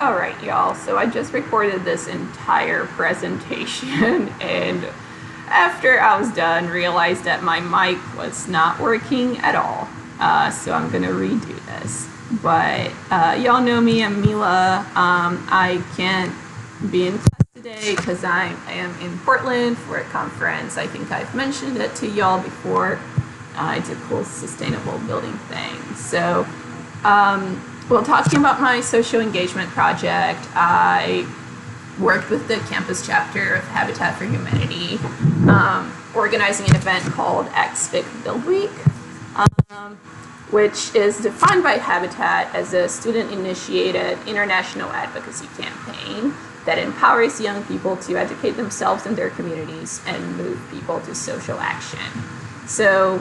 All right, y'all. So I just recorded this entire presentation, and after I was done, realized that my mic was not working at all. So I'm gonna redo this. But y'all know me, I'm Mila. I can't be in class today because I am in Portland for a conference. I think I've mentioned it to y'all before. It's a cool sustainable building thing. So well, talking about my social engagement project, I worked with the campus chapter of Habitat for Humanity, organizing an event called XFIC Build Week, which is defined by Habitat as a student-initiated international advocacy campaign that empowers young people to educate themselves and their communities and move people to social action. So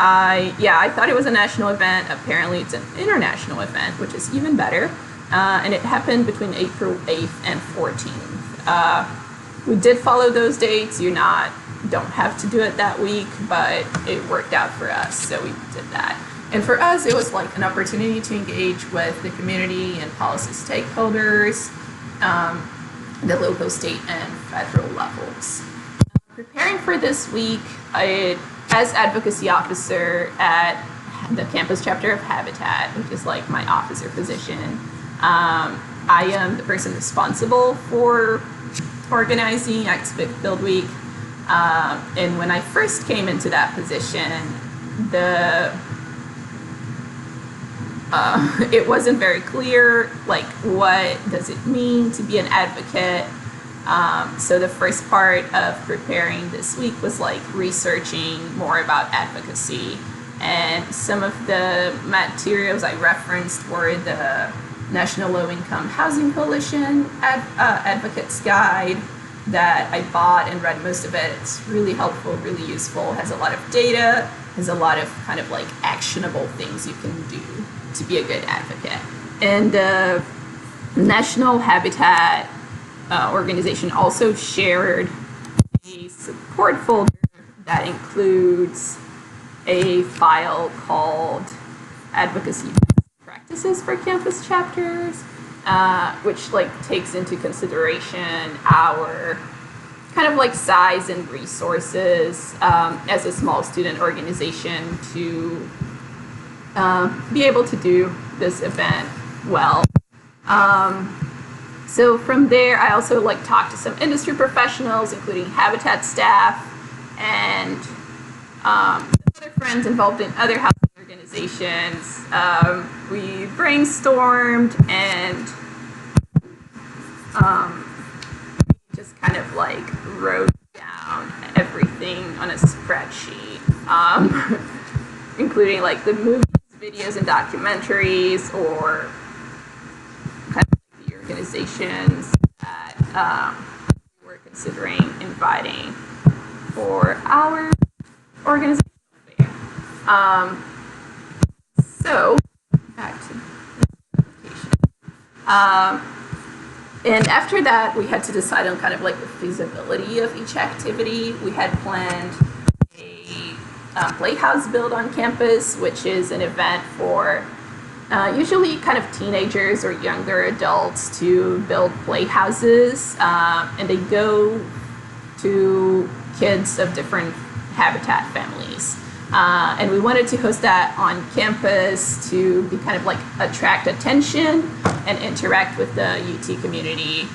I thought it was a national event. Apparently it's an international event, which is even better. And it happened between April 8th and 14th. We did follow those dates. You don't have to do it that week, but it worked out for us, so we did that. And for us, it was like an opportunity to engage with the community and policy stakeholders, the local, state, and federal levels. Preparing for this week, as advocacy officer at the campus chapter of Habitat, which is like my officer position, I am the person responsible for organizing XFIC Build Week. And when I first came into that position, it wasn't very clear, like, what does it mean to be an advocate? So the first part of preparing this week was like researching more about advocacy, and some of the materials I referenced were the National Low Income Housing Coalition Advocates Guide that I bought and read most of it. It's really helpful, really useful, has a lot of data, has a lot of kind of like actionable things you can do to be a good advocate. And the National Habitat organization also shared a support folder that includes a file called Advocacy Practices for Campus Chapters, which like takes into consideration our kind of like size and resources as a small student organization to be able to do this event well. So from there, I also like talked to some industry professionals, including Habitat staff and other friends involved in other housing organizations. We brainstormed and just kind of like wrote down everything on a spreadsheet, including like the movies, videos, and documentaries, or kind of the organizations that we're considering inviting for our organization fair. So back to the application. And after that, we had to decide on kind of like the feasibility of each activity. We had planned a Playhouse Build on campus, which is an event for usually kind of teenagers or younger adults to build playhouses, and they go to kids of different habitat families. And we wanted to host that on campus to be kind of like attract attention and interact with the UT community.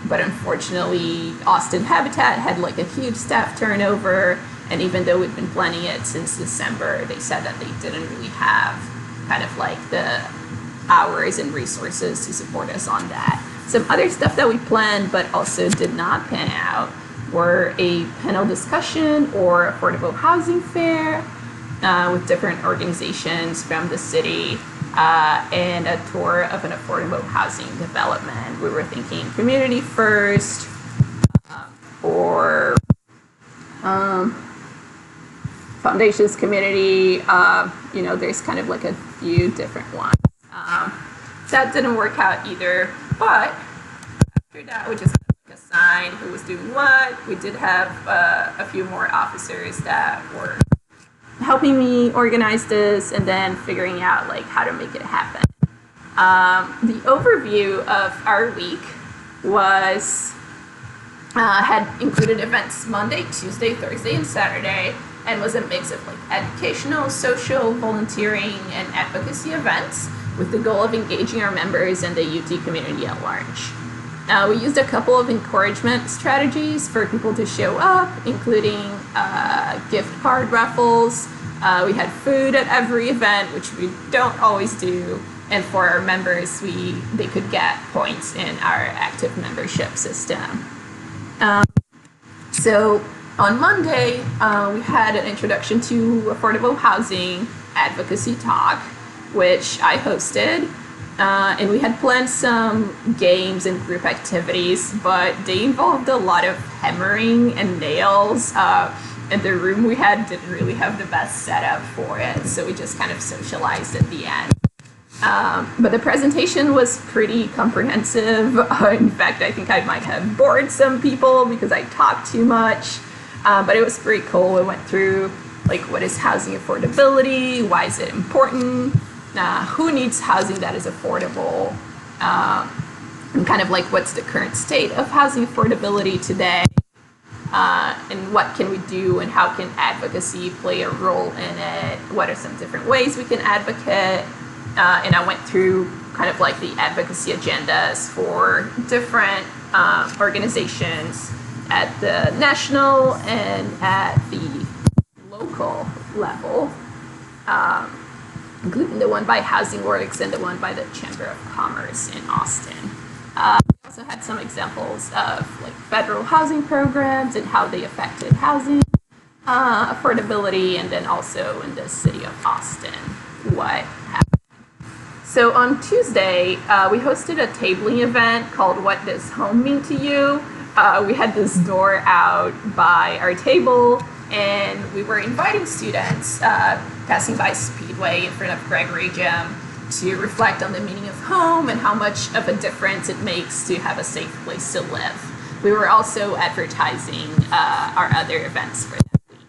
But unfortunately, Austin Habitat had like a huge staff turnover, and even though we'd been planning it since December, they said that they didn't really have kind of like the hours and resources to support us on that. Some other stuff that we planned but also did not pan out were a panel discussion or affordable housing fair with different organizations from the city, and a tour of an affordable housing development. We were thinking Community First, or Foundations Community. There's kind of like a few different ones. That didn't work out either, but after that we just assigned who was doing what. We did have a few more officers that were helping me organize this and then figuring out like how to make it happen. The overview of our week was had included events Monday, Tuesday, Thursday, and Saturday, and was a mix of like educational, social, volunteering, and advocacy events with the goal of engaging our members and the UT community at large. We used a couple of encouragement strategies for people to show up, including gift card raffles. We had food at every event, which we don't always do. And for our members, they could get points in our active membership system. So on Monday, we had an introduction to affordable housing advocacy talk, which I hosted. And we had planned some games and group activities, but they involved a lot of hammering and nails. And the room we had didn't really have the best setup for it, so we just kind of socialized at the end. But the presentation was pretty comprehensive. In fact, I think I might have bored some people because I talked too much. But it was pretty cool. We went through like what is housing affordability, why is it important, who needs housing that is affordable, and kind of like what's the current state of housing affordability today, and what can we do and how can advocacy play a role in it, what are some different ways we can advocate. And I went through kind of like the advocacy agendas for different organizations at the national and at the local level, including the one by Housing Works and the one by the Chamber of Commerce in Austin. We also had some examples of like federal housing programs and how they affected housing affordability, and then also in the city of Austin, what happened. So on Tuesday, we hosted a tabling event called What Does Home Mean to You? We had this door out by our table, and we were inviting students passing by Speedway in front of Gregory Gym to reflect on the meaning of home and how much of a difference it makes to have a safe place to live. We were also advertising our other events for that week.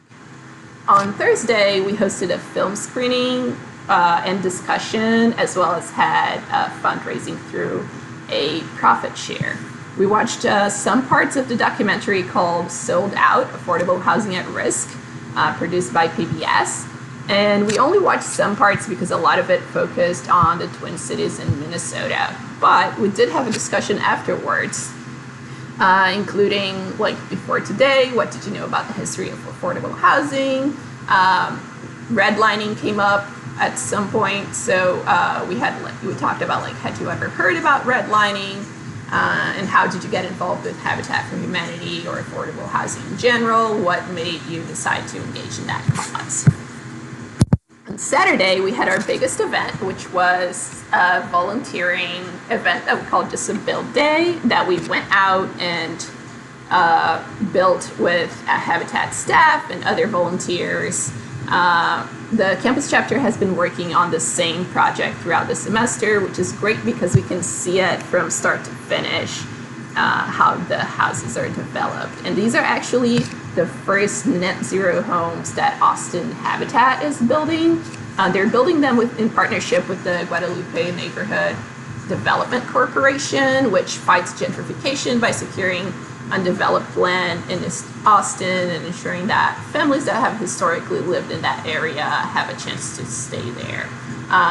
On Thursday, we hosted a film screening and discussion, as well as had fundraising through a profit share. We watched some parts of the documentary called Sold Out, Affordable Housing at Risk, produced by PBS. And we only watched some parts because a lot of it focused on the Twin Cities in Minnesota. But we did have a discussion afterwards, including like before today, what did you know about the history of affordable housing? Redlining came up at some point, so we talked about like, had you ever heard about redlining, and how did you get involved with Habitat for Humanity or affordable housing in general? What made you decide to engage in that cause? On Saturday, we had our biggest event, which was a volunteering event that we called Just a Build Day, that we went out and built with Habitat staff and other volunteers. The campus chapter has been working on the same project throughout the semester, which is great because we can see it from start to finish, how the houses are developed. And these are actually the first net zero homes that Austin Habitat is building. They're building them in partnership with the Guadalupe Neighborhood Development Corporation, which fights gentrification by securing undeveloped land in Austin and ensuring that families that have historically lived in that area have a chance to stay there.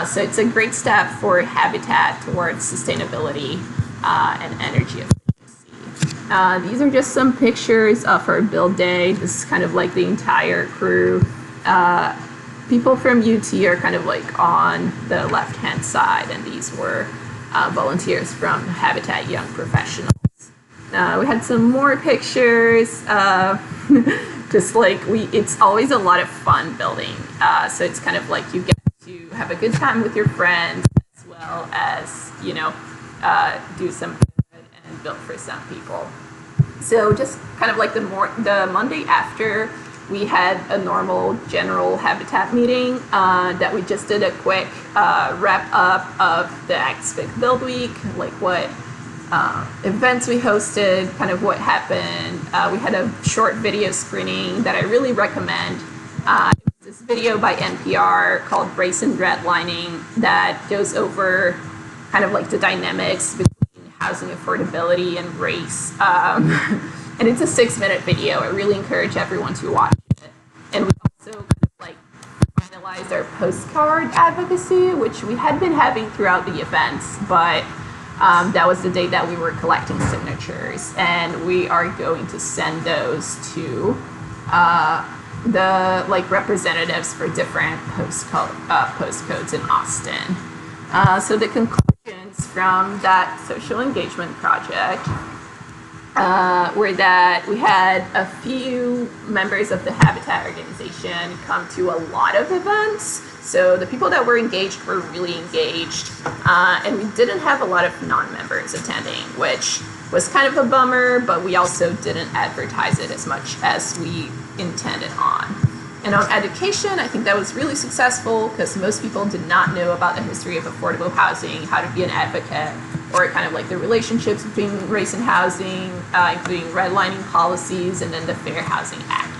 So it's a great step for Habitat towards sustainability and energy efficiency. These are just some pictures of our build day. This is kind of like the entire crew. People from UT are kind of like on the left-hand side, and these were volunteers from Habitat Young Professionals. We had some more pictures, just like it's always a lot of fun building. So it's kind of like you get to have a good time with your friends, as well as, you know, do some good and build for some people. So just kind of like the Monday after, we had a normal general Habitat meeting that we just did a quick wrap up of the ActSpic Build Week, like what events we hosted, kind of what happened. We had a short video screening that I really recommend. This video by NPR called Race and Redlining that goes over kind of like the dynamics between housing affordability and race. And it's a 6-minute video. I really encourage everyone to watch it. And we also kind of like finalized our postcard advocacy, which we had been having throughout the events, but that was the day that we were collecting signatures, and we are going to send those to the like representatives for different postcodes in Austin. So the conclusions from that social engagement project were that we had a few members of the Habitat organization come to a lot of events. So the people that were engaged were really engaged, and we didn't have a lot of non-members attending, which was kind of a bummer, but we also didn't advertise it as much as we intended on. And on education, I think that was really successful because most people did not know about the history of affordable housing, how to be an advocate, or kind of like the relationships between race and housing, including redlining policies and then the Fair Housing Act.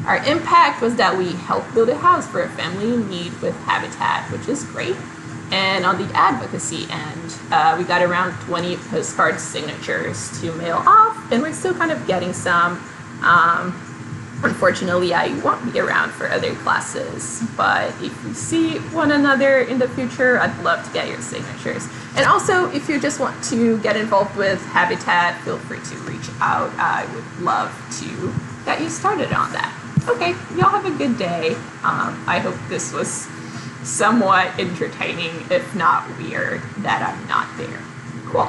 Our impact was that we helped build a house for a family in need with Habitat, which is great. And on the advocacy end, we got around 20 postcard signatures to mail off, and we're still kind of getting some. Unfortunately, I won't be around for other classes, but if we see one another in the future, I'd love to get your signatures. And also, if you just want to get involved with Habitat, feel free to reach out. I would love to get you started on that. Okay, y'all have a good day. I hope this was somewhat entertaining, if not weird, that I'm not there. Cool.